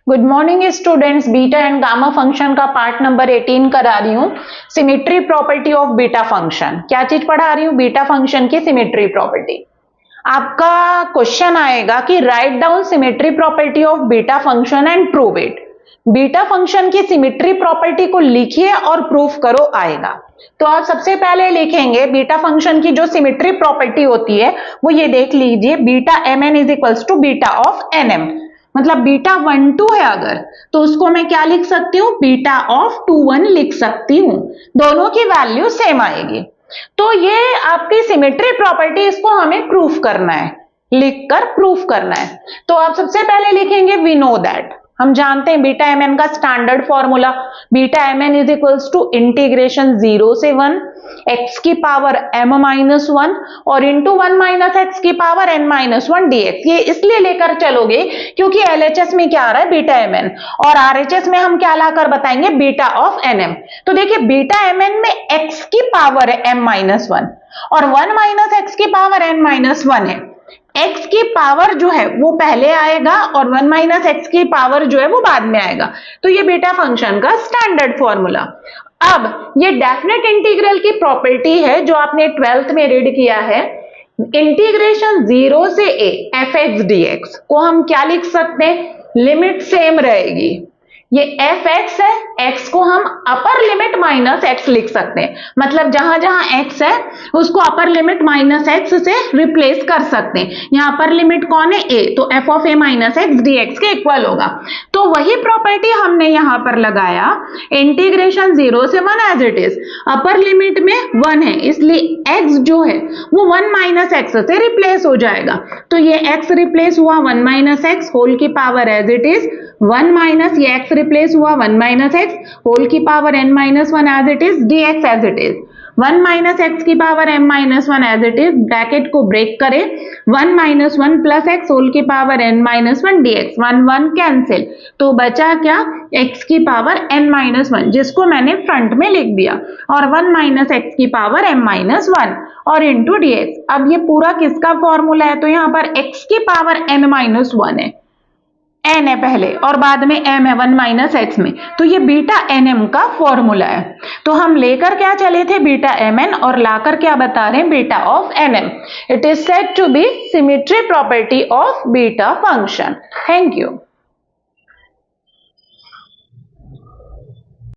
Good morning students, beta and gamma function का part number 18 करा रही हूँ। Symmetry property of beta function. क्या चीज पढ़ा रही हूँ? बीटा फंक्शन की सिमेट्री प्रॉपर्टी। आपका क्वेश्चन आएगा कि write down symmetry property of beta function and prove it. Beta function की सिमेट्री प्रॉपर्टी को लिखिए और प्रूफ करो आएगा। तो आप सबसे पहले लिखेंगे बीटा फंक्शन की जो सिमेट्री प्रॉपर्टी होती है वो ये देख लीजिए, beta M N is equals to beta of N M. मतलब बीटा 1 2 है अगर, तो उसको मैं क्या लिख सकती हूँ? बीटा ऑफ 2 1 लिख सकती हूँ। दोनों की वैल्यू सेम आएगी। तो ये आपकी सिमेट्री प्रॉपर्टी, इसको हमें प्रूफ करना है, लिखकर प्रूफ करना है। तो आप सबसे पहले लिखेंगे वी नो दैट। हम जानते हैं बीटा एम एन का standard formula, beta M N is equals to integration 0 से 1 x की पावर m माइनस 1 और इंटू 1 माइनस एक्स की पावर n माइनस 1 dx। ये इसलिए लेकर चलोगे क्योंकि LHS में क्या आ रहा है? बीटा एम एन, और RHS में हम क्या लाकर बताएंगे? Beta of N M. तो देखिए बीटा एम एन में x की पावर है m माइनस 1 और 1 माइनस एक्स की पावर n माइनस 1 है। x की पावर जो है वो पहले आएगा और 1 माइनस एक्स की पावर जो है वो बाद में आएगा। तो ये बीटा फंक्शन का स्टैंडर्ड फॉर्मूला। अब ये डेफिनेट इंटीग्रल की प्रॉपर्टी है जो आपने 12th में रीड किया है। इंटीग्रेशन 0 से a F x D x को हम क्या लिख सकते हैं? लिमिट सेम रहेगी। ये एफ एक्स है, एक्स को हम अपर लिमिट माइनस एक्स लिख सकते हैं। मतलब जहां जहां एक्स है उसको अपर लिमिट माइनस एक्स से रिप्लेस कर सकते हैं। यहाँ अपर लिमिट कौन है? ए, तो F of A minus x D x के इक्वल होगा। तो वही प्रॉपर्टी हमने यहां पर लगाया। इंटीग्रेशन 0 से 1 as it is, upper limit में 1 है इसलिए एक्स जो है वो 1 माइनस एक्स से रिप्लेस हो जाएगा। तो ये एक्स रिप्लेस हुआ 1 माइनस एक्स होल की power as it is 1 minus, ये एक्स रिप्लेस हुआ 1 माइनस एक्स होल की power n minus 1 as it is dx as it is 1 minus x की power m minus 1 as it is, bracket को break करें 1 minus 1 plus x whole की power n minus 1 dx, 1 1 cancel, तो बचा क्या? x की power n minus 1 जिसको मैंने फ्रंट में लिख दिया और 1 माइनस एक्स की पावर m माइनस 1 और इंटू dx। अब ये पूरा किसका फॉर्मूला है? तो यहाँ पर x की पावर n माइनस 1 है, n है पहले और बाद में m है 1 माइनस एक्स में, तो ये बीटा एन एम का फॉर्मूला है। तो हम लेकर क्या चले थे? बीटा एम एन, और लाकर क्या बता रहे हैं? Beta of N M. It is said to be symmetry property of beta function. Thank you.